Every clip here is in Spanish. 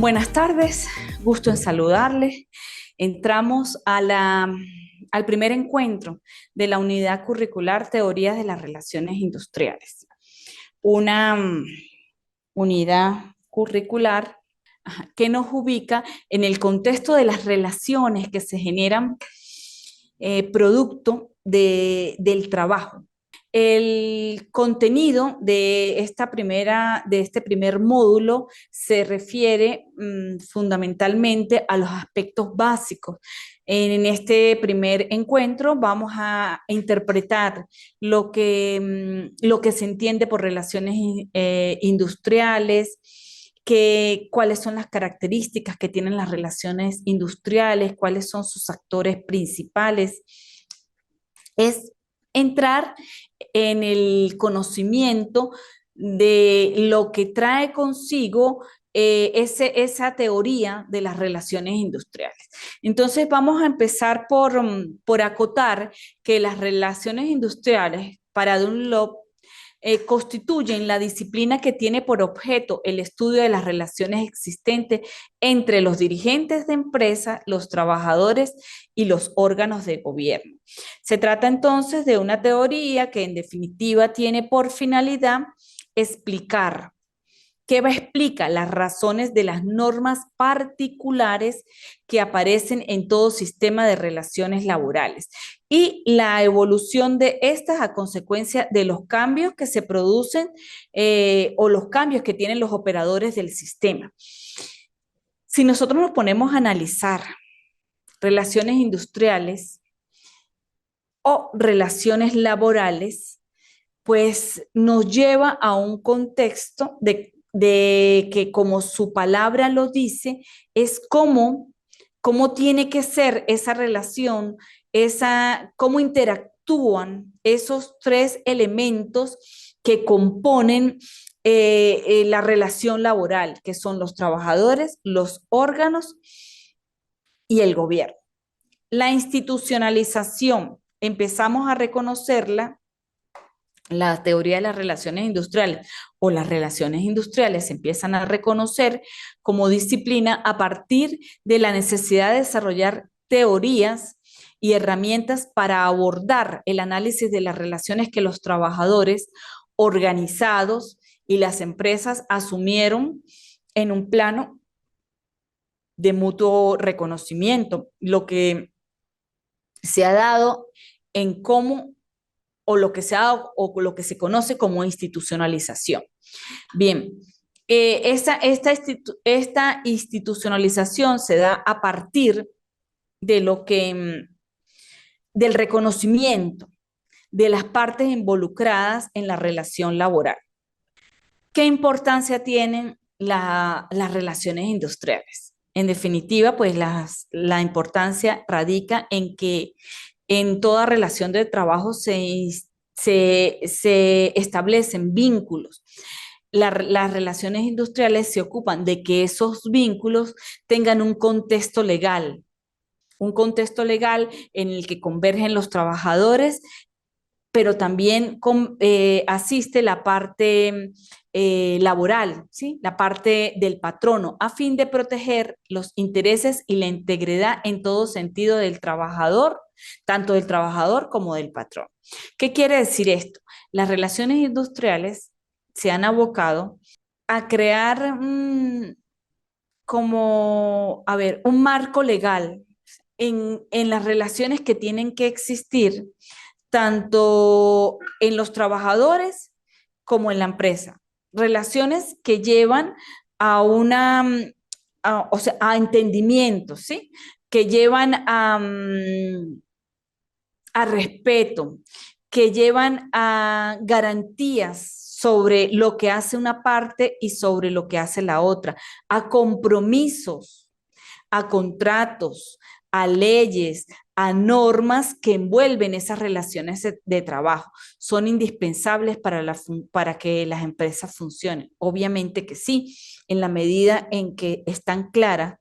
Buenas tardes, gusto en saludarles. Entramos al primer encuentro de la unidad curricular Teorías de las Relaciones Industriales. Una unidad curricular que nos ubica en el contexto de las relaciones que se generan producto del trabajo. El contenido de este primer módulo se refiere fundamentalmente a los aspectos básicos. En este primer encuentro vamos a interpretar lo que se entiende por relaciones industriales, cuáles son las características que tienen las relaciones industriales, cuáles son sus actores principales. Es entrar en el conocimiento de lo que trae consigo esa teoría de las relaciones industriales. Entonces vamos a empezar por acotar que las relaciones industriales para Dunlop constituyen la disciplina que tiene por objeto el estudio de las relaciones existentes entre los dirigentes de empresa, los trabajadores y los órganos de gobierno. Se trata entonces de una teoría que en definitiva tiene por finalidad explicar. ¿Qué explica? Las razones de las normas particulares que aparecen en todo sistema de relaciones laborales y la evolución de estas a consecuencia de los cambios que se producen o los cambios que tienen los operadores del sistema. Si nosotros nos ponemos a analizar relaciones industriales o relaciones laborales, pues nos lleva a un contexto de que, como su palabra lo dice, es cómo tiene que ser esa relación, cómo interactúan esos tres elementos que componen la relación laboral, que son los trabajadores, los órganos y el gobierno. La institucionalización, empezamos a reconocerla. La teoría de las relaciones industriales o las relaciones industriales se empiezan a reconocer como disciplina a partir de la necesidad de desarrollar teorías y herramientas para abordar el análisis de las relaciones que los trabajadores organizados y las empresas asumieron en un plano de mutuo reconocimiento, lo que se ha dado en cómo o lo que se ha dado, o lo que se conoce como institucionalización. Bien, esta institucionalización se da a partir de del reconocimiento de las partes involucradas en la relación laboral. ¿Qué importancia tienen las relaciones industriales? En definitiva, pues la importancia radica en que en toda relación de trabajo se establecen vínculos. Las relaciones industriales se ocupan de que esos vínculos tengan un contexto legal en el que convergen los trabajadores, pero también asiste la parte laboral, ¿sí? La parte del patrono, a fin de proteger los intereses y la integridad en todo sentido del trabajador, tanto del trabajador como del patrón. ¿Qué quiere decir esto? Las relaciones industriales se han abocado a crear un marco legal en las relaciones que tienen que existir tanto en los trabajadores como en la empresa. Relaciones que llevan a a entendimientos, ¿sí? Que llevan a respeto, que llevan a garantías sobre lo que hace una parte y sobre lo que hace la otra, a compromisos, a contratos, a leyes, a normas que envuelven esas relaciones de trabajo. Son indispensables para que las empresas funcionen. Obviamente que sí, en la medida en que están claras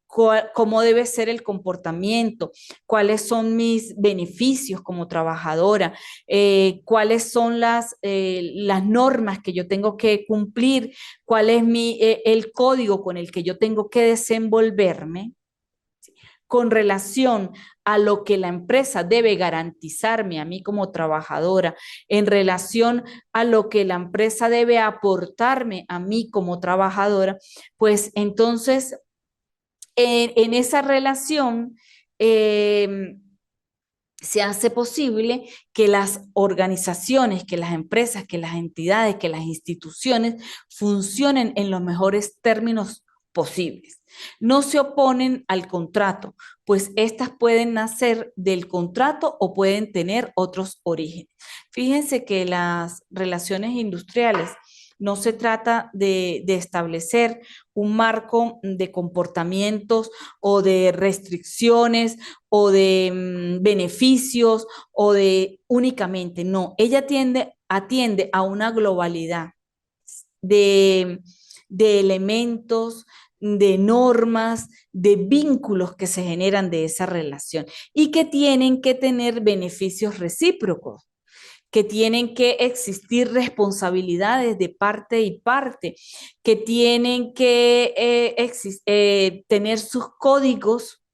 cómo debe ser el comportamiento, cuáles son mis beneficios como trabajadora, cuáles son las normas que yo tengo que cumplir, cuál es el código con el que yo tengo que desenvolverme con relación a lo que la empresa debe garantizarme a mí como trabajadora, en relación a lo que la empresa debe aportarme a mí como trabajadora, pues entonces en esa relación se hace posible que las organizaciones, que las empresas, que las entidades, que las instituciones funcionen en los mejores términos posibles. No se oponen al contrato, pues estas pueden nacer del contrato o pueden tener otros orígenes. Fíjense que las relaciones industriales no se trata de establecer un marco de comportamientos o de restricciones o de beneficios o de únicamente, no, ella atiende a una globalidad de, de elementos, de normas, de vínculos que se generan de esa relación y que tienen que tener beneficios recíprocos, que tienen que existir responsabilidades de parte y parte, que tienen que tener sus códigos,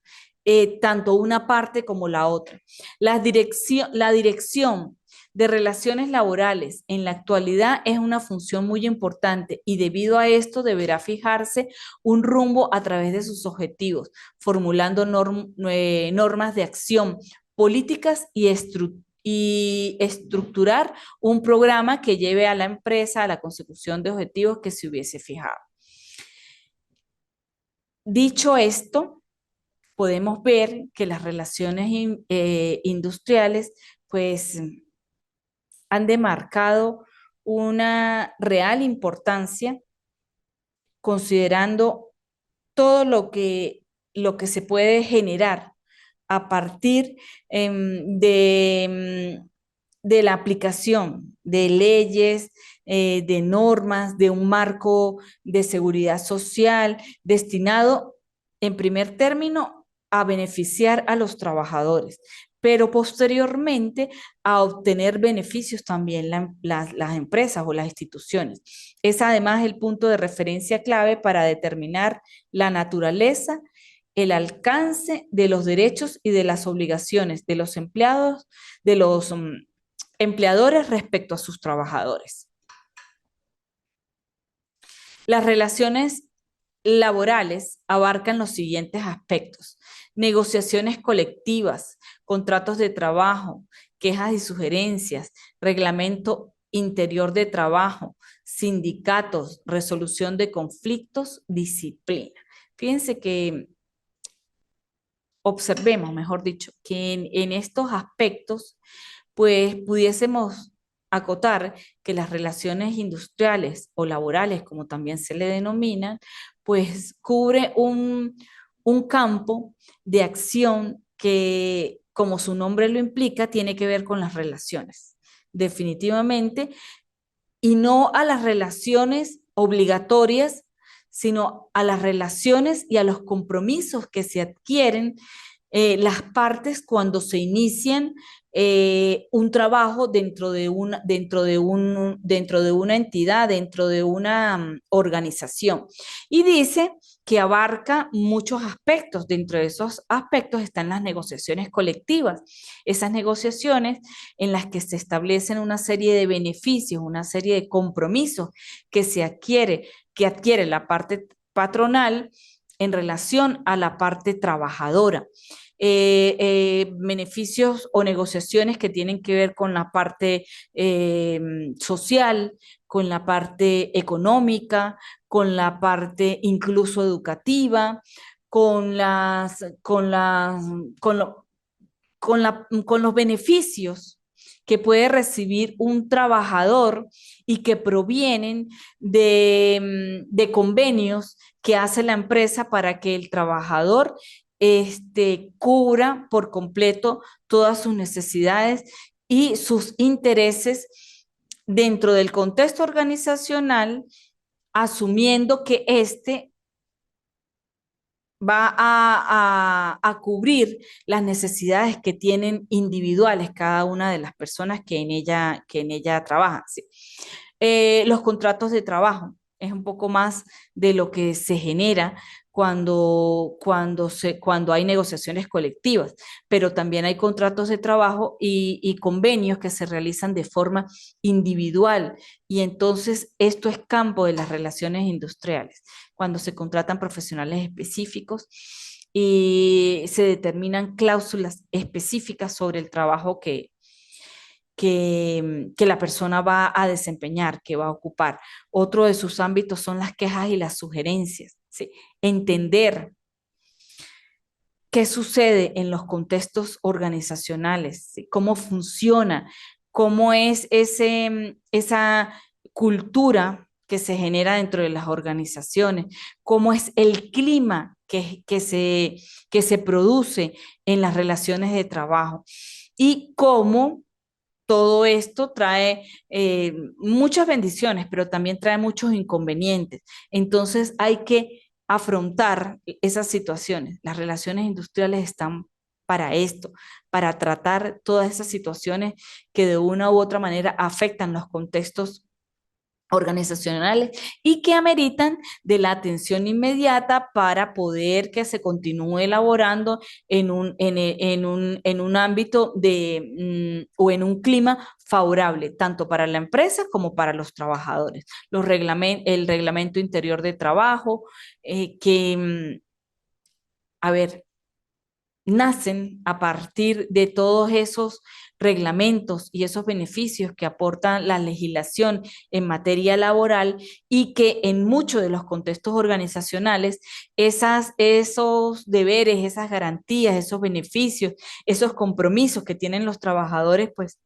tanto una parte como la otra. La dirección de relaciones laborales en la actualidad es una función muy importante y debido a esto deberá fijarse un rumbo a través de sus objetivos, formulando normas de acción, políticas y estructurar un programa que lleve a la empresa a la consecución de objetivos que se hubiese fijado. Dicho esto, podemos ver que las relaciones industriales pues han demarcado una real importancia considerando todo lo que se puede generar a partir de la aplicación de leyes, de normas, de un marco de seguridad social destinado, en primer término, a beneficiar a los trabajadores, pero posteriormente a obtener beneficios también las empresas o las instituciones. Es además el punto de referencia clave para determinar la naturaleza, el alcance de los derechos y de las obligaciones de los empleados, de los empleadores respecto a sus trabajadores. Las relaciones laborales abarcan los siguientes aspectos: negociaciones colectivas, contratos de trabajo, quejas y sugerencias, reglamento interior de trabajo, sindicatos, resolución de conflictos, disciplina. Fíjense que observemos, mejor dicho, que en estos aspectos pues pudiésemos acotar que las relaciones industriales o laborales, como también se le denominan, pues cubre un campo de acción que, como su nombre lo implica, tiene que ver con las relaciones, definitivamente, y no a las relaciones obligatorias, sino a las relaciones y a los compromisos que se adquieren las partes cuando se inician un trabajo dentro de una entidad, dentro de una organización. Y dice que abarca muchos aspectos. Dentro de esos aspectos están las negociaciones colectivas. Esas negociaciones en las que se establecen una serie de beneficios, una serie de compromisos que adquiere la parte patronal en relación a la parte trabajadora. Beneficios o negociaciones que tienen que ver con la parte social, con la parte económica, con la parte incluso educativa, con con los beneficios que puede recibir un trabajador y que provienen de convenios que hace la empresa para que el trabajador cubra por completo todas sus necesidades y sus intereses dentro del contexto organizacional, asumiendo que va a cubrir las necesidades que tienen individuales cada una de las personas que en ella trabajan. ¿Sí? Los contratos de trabajo es un poco más de lo que se genera cuando hay negociaciones colectivas, pero también hay contratos de trabajo y convenios que se realizan de forma individual. Y entonces esto es campo de las relaciones industriales, cuando se contratan profesionales específicos y se determinan cláusulas específicas sobre el trabajo que la persona va a desempeñar, que va a ocupar. Otro de sus ámbitos son las quejas y las sugerencias. ¿Sí? Entender qué sucede en los contextos organizacionales, ¿sí? Cómo funciona, cómo es esa cultura que se genera dentro de las organizaciones, cómo es el clima que se produce en las relaciones de trabajo y cómo todo esto trae muchas bendiciones, pero también trae muchos inconvenientes. Entonces hay que afrontar esas situaciones. Las relaciones industriales están para esto, para tratar todas esas situaciones que de una u otra manera afectan los contextos organizacionales y que ameritan de la atención inmediata para poder que se continúe elaborando en un ámbito o en un clima favorable, tanto para la empresa como para los trabajadores. El reglamento interior de trabajo, a ver, nacen a partir de todos esos reglamentos y esos beneficios que aporta la legislación en materia laboral y que en muchos de los contextos organizacionales esos deberes, esas garantías, esos beneficios, esos compromisos que tienen los trabajadores, pues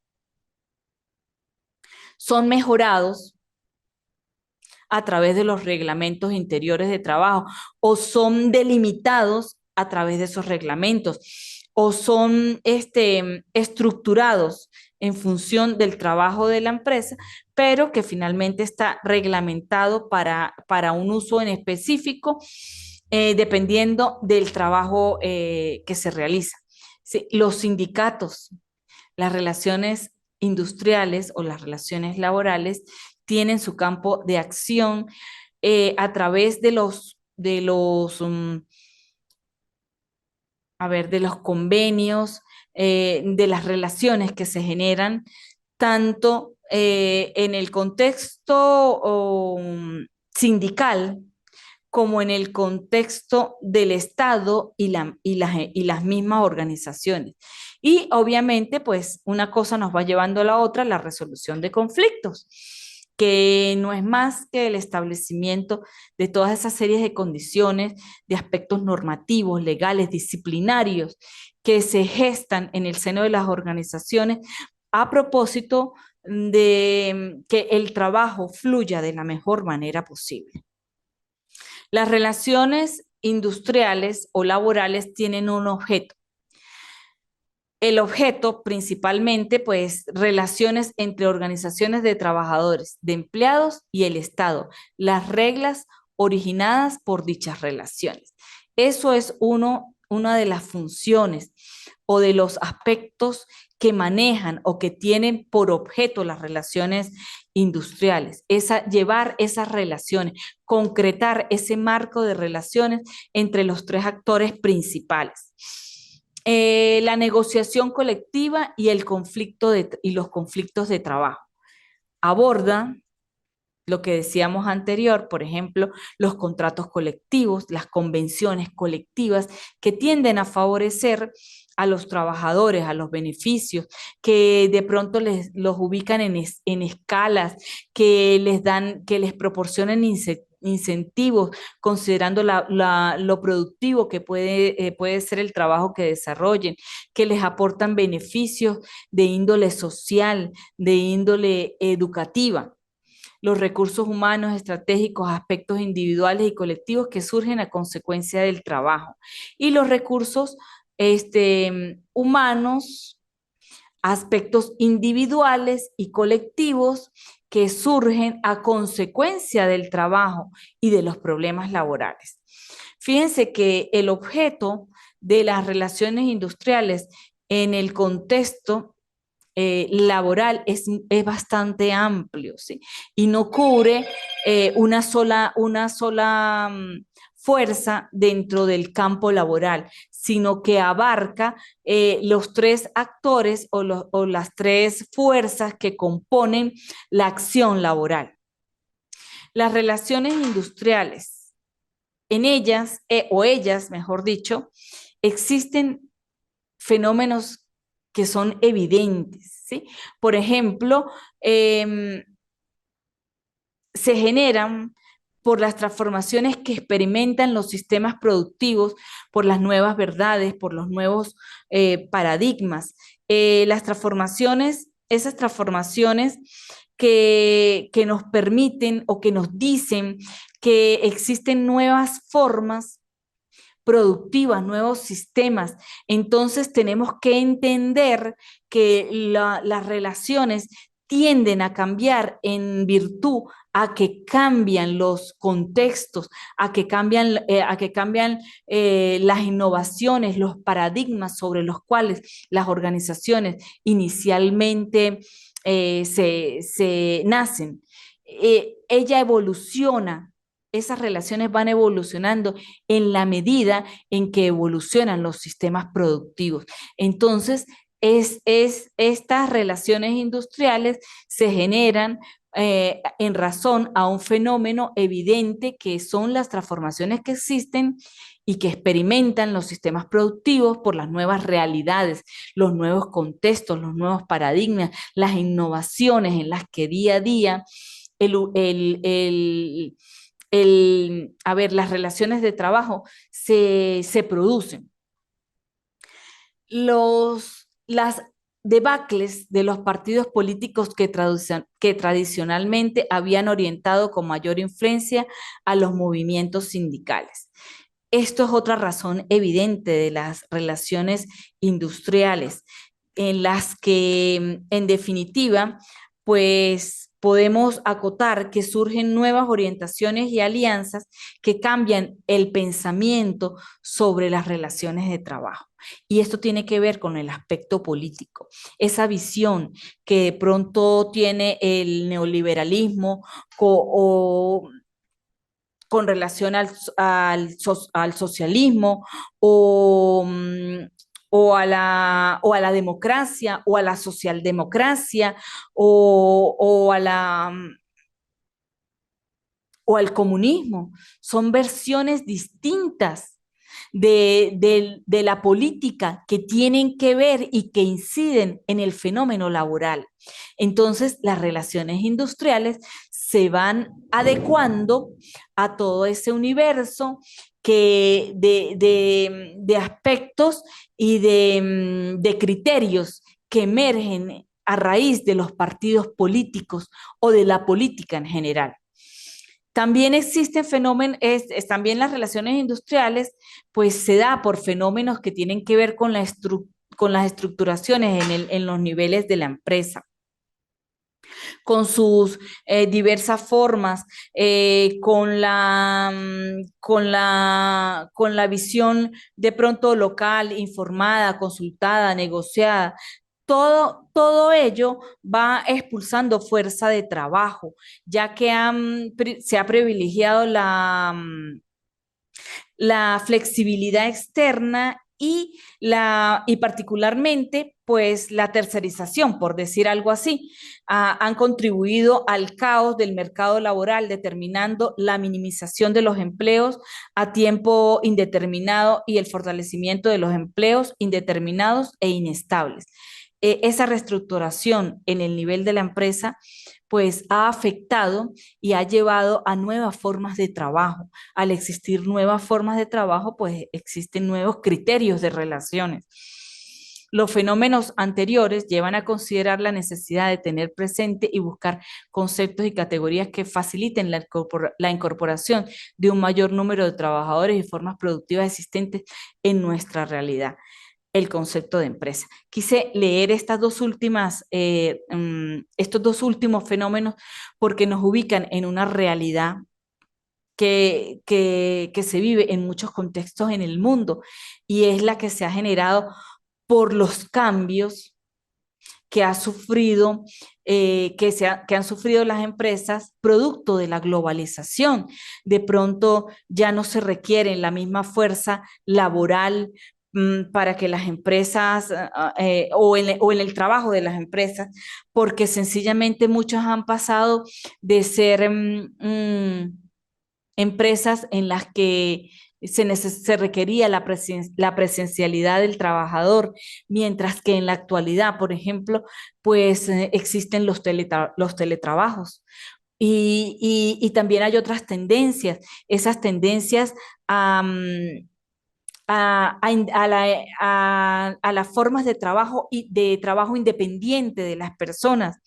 son mejorados a través de los reglamentos interiores de trabajo o son delimitados a través de esos reglamentos o son estructurados en función del trabajo de la empresa, pero que finalmente está reglamentado para un uso en específico, dependiendo del trabajo que se realiza. Sí, los sindicatos, las relaciones industriales o las relaciones laborales tienen su campo de acción a través de los convenios, de las relaciones que se generan tanto en el contexto sindical como en el contexto del Estado y las mismas organizaciones. Y obviamente, pues una cosa nos va llevando a la otra, la resolución de conflictos, que no es más que el establecimiento de todas esas series de condiciones, de aspectos normativos, legales, disciplinarios, que se gestan en el seno de las organizaciones a propósito de que el trabajo fluya de la mejor manera posible. Las relaciones industriales o laborales tienen un objeto. El objeto principalmente, pues, relaciones entre organizaciones de trabajadores, de empleados y el Estado, las reglas originadas por dichas relaciones. Eso es una de las funciones o de los aspectos que manejan o que tienen por objeto las relaciones industriales, llevar esas relaciones, concretar ese marco de relaciones entre los tres actores principales. La negociación colectiva y y los conflictos de trabajo. Aborda lo que decíamos anterior, por ejemplo, los contratos colectivos, las convenciones colectivas que tienden a favorecer a los trabajadores, a los beneficios, que de pronto los ubican en escalas, que les proporcionan incentivos, considerando lo productivo que puede ser el trabajo que desarrollen, que les aportan beneficios de índole social, de índole educativa, los recursos humanos estratégicos, aspectos individuales y colectivos que surgen a consecuencia del trabajo, y los recursos humanos, aspectos individuales y colectivos que surgen a consecuencia del trabajo y de los problemas laborales. Fíjense que el objeto de las relaciones industriales en el contexto laboral es bastante amplio, ¿sí? Y no cubre una sola fuerza dentro del campo laboral, sino que abarca los tres actores o las tres fuerzas que componen la acción laboral. Las relaciones industriales, en ellas, o ellas, mejor dicho, existen fenómenos que son evidentes, ¿sí? Por ejemplo, eh, se generan por las transformaciones que experimentan los sistemas productivos, por las nuevas verdades, por los nuevos paradigmas. Las transformaciones, esas transformaciones que nos permiten o que nos dicen que existen nuevas formas productivas, nuevos sistemas. Entonces tenemos que entender que las relaciones tienden a cambiar en virtud a que cambian los contextos, a que cambian las innovaciones, los paradigmas sobre los cuales las organizaciones inicialmente se nacen. Ella evoluciona, esas relaciones van evolucionando en la medida en que evolucionan los sistemas productivos. Entonces, estas relaciones industriales se generan en razón a un fenómeno evidente que son las transformaciones que existen y que experimentan los sistemas productivos por las nuevas realidades, los nuevos contextos, los nuevos paradigmas, las innovaciones en las que día a día el, el, el, las relaciones de trabajo se producen. Las debacles de los partidos políticos que tradicionalmente habían orientado con mayor influencia a los movimientos sindicales. Esto es otra razón evidente de las relaciones industriales, en las que, en definitiva, pues podemos acotar que surgen nuevas orientaciones y alianzas que cambian el pensamiento sobre las relaciones de trabajo. Y esto tiene que ver con el aspecto político, esa visión que de pronto tiene el neoliberalismo o con relación al socialismo o, o a la democracia o a la socialdemocracia o a o al comunismo. Son versiones distintas de la política que tienen que ver y que inciden en el fenómeno laboral. Entonces, las relaciones industriales se van adecuando a todo ese universo de aspectos y de criterios que emergen a raíz de los partidos políticos o de la política en general. También existen fenómenos, también las relaciones industriales, pues se da por fenómenos que tienen que ver con las estructuraciones en los niveles de la empresa, con sus diversas formas, con la visión de pronto local, informada, consultada, negociada. Todo ello va expulsando fuerza de trabajo, ya que se ha privilegiado la flexibilidad externa y particularmente pues la tercerización, por decir algo así, han contribuido al caos del mercado laboral, determinando la minimización de los empleos a tiempo indeterminado y el fortalecimiento de los empleos indeterminados e inestables. Esa reestructuración en el nivel de la empresa pues ha afectado y ha llevado a nuevas formas de trabajo. Al existir nuevas formas de trabajo, pues existen nuevos criterios de relaciones. Los fenómenos anteriores llevan a considerar la necesidad de tener presente y buscar conceptos y categorías que faciliten la incorporación de un mayor número de trabajadores y formas productivas existentes en nuestra realidad. El concepto de empresa. Quise leer estos dos últimos fenómenos porque nos ubican en una realidad que se vive en muchos contextos en el mundo y es la que se ha generado por los cambios que ha sufrido, que han sufrido las empresas producto de la globalización. De pronto ya no se requiere la misma fuerza laboral para que las empresas o en el trabajo de las empresas, porque sencillamente muchos han pasado de ser empresas en las que se requería la presencialidad del trabajador, mientras que en la actualidad, por ejemplo, pues existen los teletrabajos. Y también hay otras tendencias, esas tendencias a, a las formas de trabajo y de trabajo independiente de las personas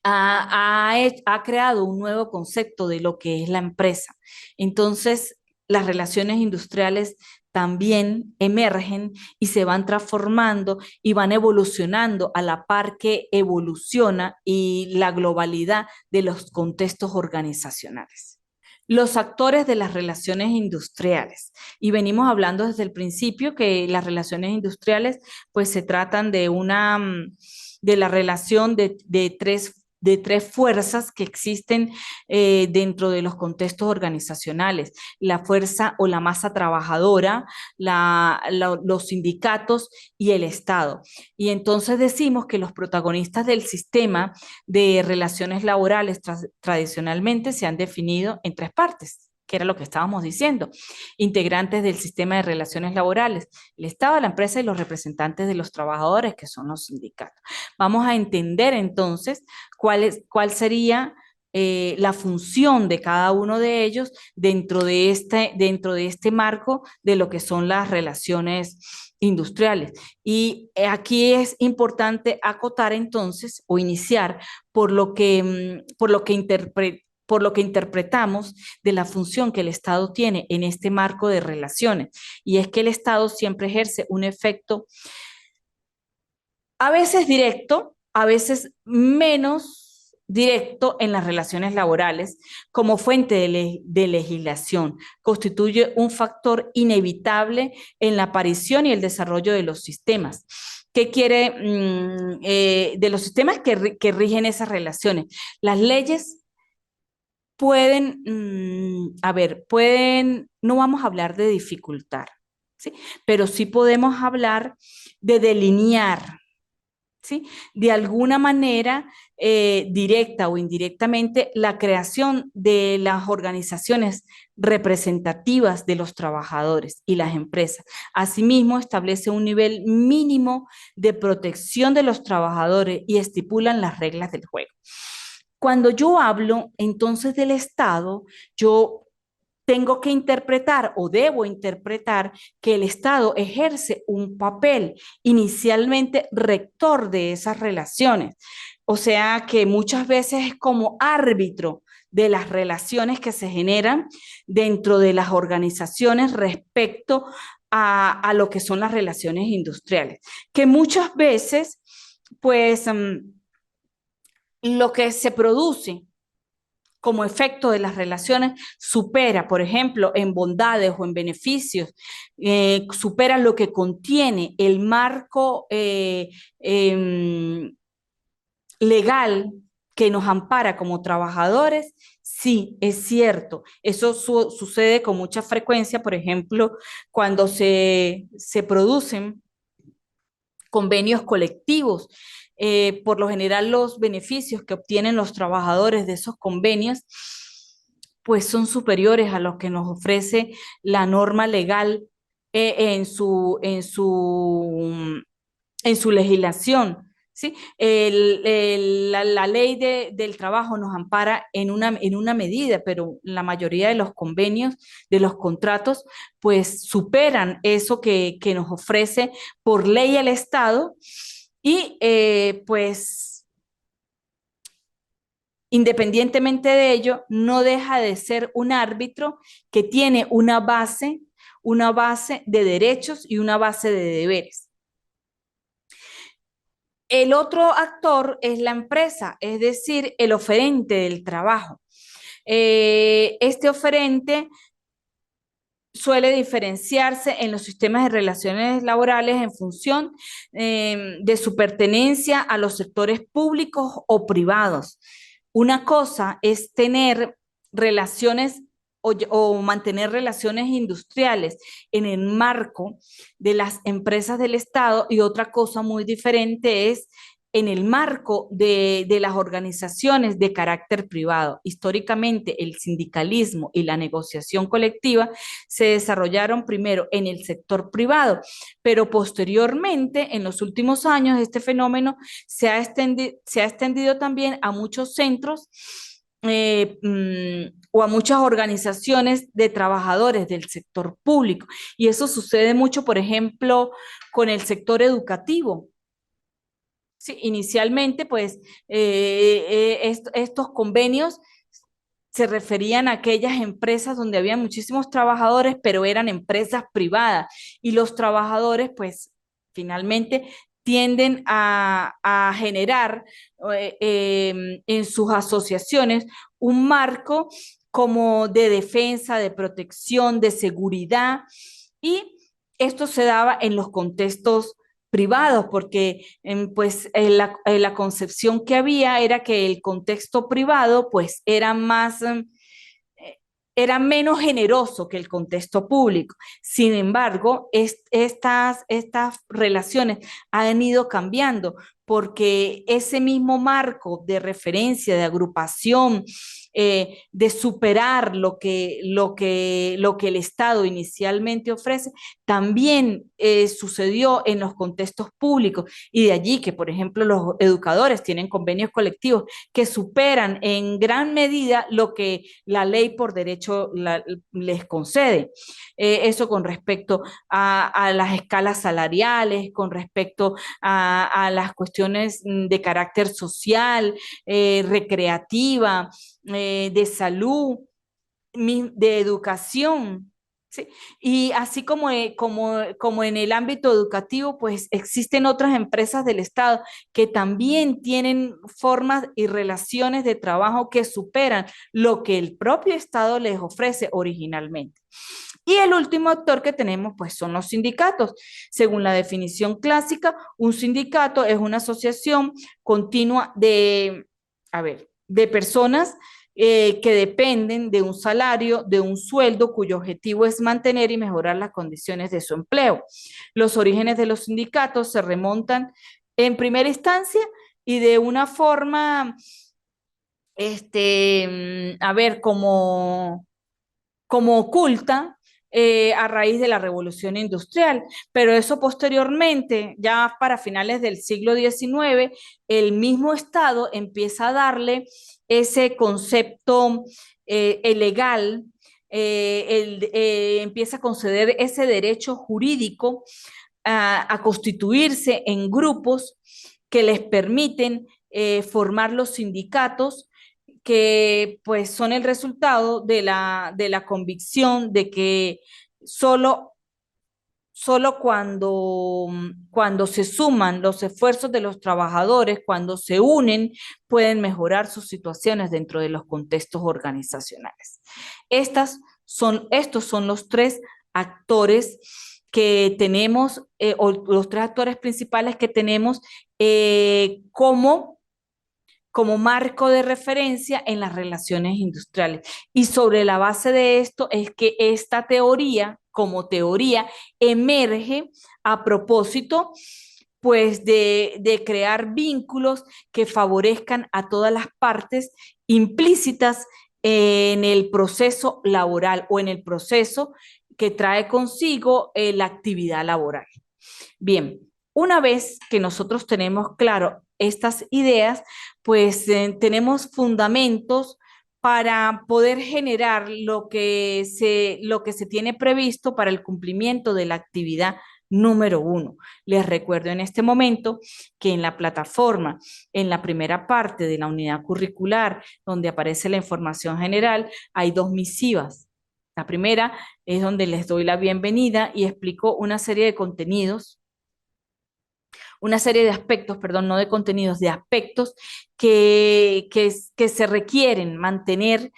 ha creado un nuevo concepto de lo que es la empresa. Entonces, las relaciones industriales también emergen y se van transformando y van evolucionando a la par que evoluciona y la globalidad de los contextos organizacionales. Los actores de las relaciones industriales. Y venimos hablando desde el principio que las relaciones industriales pues se tratan de de la relación de tres fuerzas que existen dentro de los contextos organizacionales, la fuerza o la masa trabajadora, los sindicatos y el Estado. Y entonces decimos que los protagonistas del sistema de relaciones laborales tradicionalmente se han definido en tres partes, que era lo que estábamos diciendo, integrantes del sistema de relaciones laborales, el Estado, la empresa y los representantes de los trabajadores, que son los sindicatos. Vamos a entender entonces cuál sería la función de cada uno de ellos dentro de este marco de lo que son las relaciones industriales. Y aquí es importante acotar entonces o iniciar por lo que interpretamos de la función que el Estado tiene en este marco de relaciones. Y es que el Estado siempre ejerce un efecto a veces directo, a veces menos directo en las relaciones laborales, como fuente de legislación. Constituye un factor inevitable en la aparición y el desarrollo de los sistemas. ¿Qué quiere de los sistemas que rigen esas relaciones? Las leyes pueden, no vamos a hablar de dificultar, ¿sí? Pero sí podemos hablar de delinear, ¿sí? De alguna manera, directa o indirectamente, la creación de las organizaciones representativas de los trabajadores y las empresas. Asimismo, establece un nivel mínimo de protección de los trabajadores y estipulan las reglas del juego. Cuando yo hablo entonces del Estado, yo tengo que interpretar o debo interpretar que el Estado ejerce un papel inicialmente rector de esas relaciones. O sea que muchas veces es como árbitro de las relaciones que se generan dentro de las organizaciones respecto a lo que son las relaciones industriales, que muchas veces, pues, lo que se produce como efecto de las relaciones supera, por ejemplo, en bondades o en beneficios, supera lo que contiene el marco legal que nos ampara como trabajadores. Sí, es cierto. Eso sucede con mucha frecuencia, por ejemplo, cuando se producen convenios colectivos. Por lo general, los beneficios que obtienen los trabajadores de esos convenios, pues son superiores a los que nos ofrece la norma legal en su legislación. ¿Sí? La ley del trabajo nos ampara en una medida, pero la mayoría de los convenios, de los contratos, pues superan eso que nos ofrece por ley el Estado y pues independientemente de ello, no deja de ser un árbitro que tiene una base de derechos y una base de deberes. El otro actor es la empresa, es decir, el oferente del trabajo. Este oferente suele diferenciarse en los sistemas de relaciones laborales en función de su pertenencia a los sectores públicos o privados. Una cosa es tener relaciones o mantener relaciones industriales en el marco de las empresas del Estado, y otra cosa muy diferente es en el marco de las organizaciones de carácter privado. Históricamente, el sindicalismo y la negociación colectiva se desarrollaron primero en el sector privado, pero posteriormente, en los últimos años, este fenómeno se ha extendido también a muchos centros o a muchas organizaciones de trabajadores del sector público. Y eso sucede mucho, por ejemplo, con el sector educativo. Sí, inicialmente, pues, estos convenios se referían a aquellas empresas donde había muchísimos trabajadores, pero eran empresas privadas, y los trabajadores, pues, finalmente tienden a generar en sus asociaciones un marco como de defensa, de protección, de seguridad, y esto se daba en los contextos privados, porque pues la concepción que había era que el contexto privado pues era menos generoso que el contexto público. Sin embargo, estas relaciones han ido cambiando, porque ese mismo marco de referencia, de agrupación, de superar lo que el Estado inicialmente ofrece, también sucedió en los contextos públicos, y de allí que, por ejemplo, los educadores tienen convenios colectivos que superan en gran medida lo que la ley por derecho les concede. Eso con respecto a las escalas salariales, con respecto a las cuestiones de carácter social, recreativa, de salud, de educación. ¿Sí? Y así como en el ámbito educativo, pues existen otras empresas del Estado que también tienen formas y relaciones de trabajo que superan lo que el propio Estado les ofrece originalmente. Y el último actor que tenemos, pues, son los sindicatos. Según la definición clásica, un sindicato es una asociación continua de personas que dependen de un salario, de un sueldo, cuyo objetivo es mantener y mejorar las condiciones de su empleo. Los orígenes de los sindicatos se remontan en primera instancia y de una forma, como oculta, a raíz de la revolución industrial, pero eso posteriormente, ya para finales del siglo XIX, el mismo Estado empieza a darle ese concepto legal, empieza a conceder ese derecho jurídico a constituirse en grupos que les permiten formar los sindicatos, que pues son el resultado de la convicción de que solo, solo cuando se suman los esfuerzos de los trabajadores, cuando se unen, pueden mejorar sus situaciones dentro de los contextos organizacionales. Estos son los tres actores que tenemos, o los tres actores principales que tenemos como marco de referencia en las relaciones industriales. Y sobre la base de esto es que esta teoría, como teoría, emerge a propósito, pues, de crear vínculos que favorezcan a todas las partes implícitas en el proceso laboral o en el proceso que trae consigo la actividad laboral. Bien, una vez que nosotros tenemos claro estas ideas, pues tenemos fundamentos para poder generar lo que se tiene previsto para el cumplimiento de la actividad número 1. Les recuerdo en este momento que en la plataforma, en la primera parte de la unidad curricular, donde aparece la información general, hay dos misivas. La primera es donde les doy la bienvenida y explico una serie de aspectos, perdón, no de contenidos, de aspectos que se requieren mantener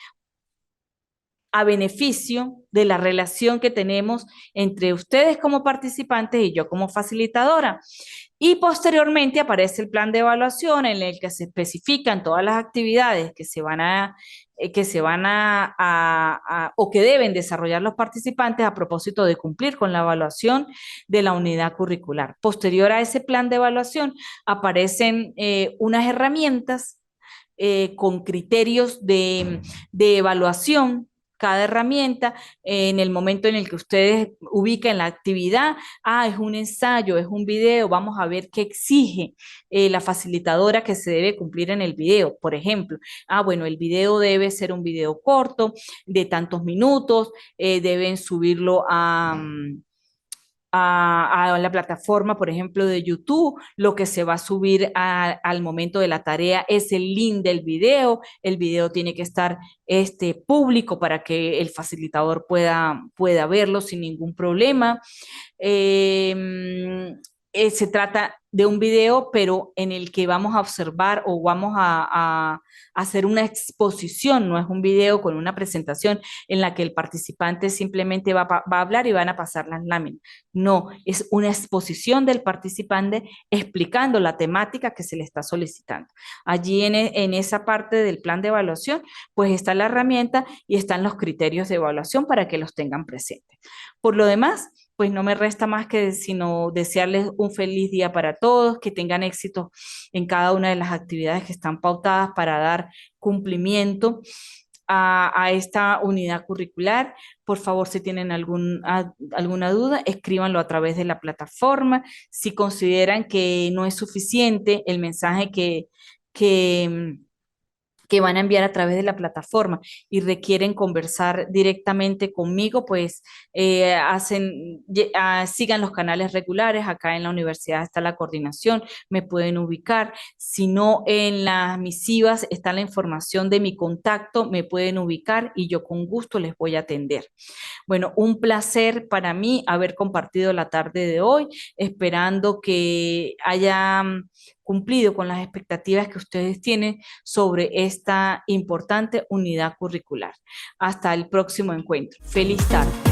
a beneficio de la relación que tenemos entre ustedes como participantes y yo como facilitadora. Y posteriormente aparece el plan de evaluación en el que se especifican todas las actividades que se van o que deben desarrollar los participantes a propósito de cumplir con la evaluación de la unidad curricular. Posterior a ese plan de evaluación aparecen unas herramientas con criterios de evaluación. Cada herramienta, en el momento en el que ustedes ubican la actividad, es un ensayo, es un video, vamos a ver qué exige la facilitadora que se debe cumplir en el video. Por ejemplo, bueno, el video debe ser un video corto, de tantos minutos, deben subirlo a la plataforma, por ejemplo, de YouTube. Lo que se va a subir al momento de la tarea es el link del video. El video tiene que estar público para que el facilitador pueda verlo sin ningún problema. Se trata de un video, pero en el que vamos a observar o vamos a hacer una exposición, no es un video con una presentación en la que el participante simplemente va a hablar y van a pasar las láminas. No, es una exposición del participante explicando la temática que se le está solicitando. Allí en esa parte del plan de evaluación, pues está la herramienta y están los criterios de evaluación para que los tengan presentes. Por lo demás, pues no me resta más que sino desearles un feliz día para todos, que tengan éxito en cada una de las actividades que están pautadas para dar cumplimiento a esta unidad curricular. Por favor, si tienen alguna duda, escríbanlo a través de la plataforma. Si consideran que no es suficiente el mensaje que van a enviar a través de la plataforma y requieren conversar directamente conmigo, pues sigan los canales regulares. Acá en la universidad está la coordinación, me pueden ubicar. Si no, en las misivas está la información de mi contacto, me pueden ubicar y yo con gusto les voy a atender. Bueno, un placer para mí haber compartido la tarde de hoy, esperando que haya cumplido con las expectativas que ustedes tienen sobre esta importante unidad curricular. Hasta el próximo encuentro. Feliz tarde.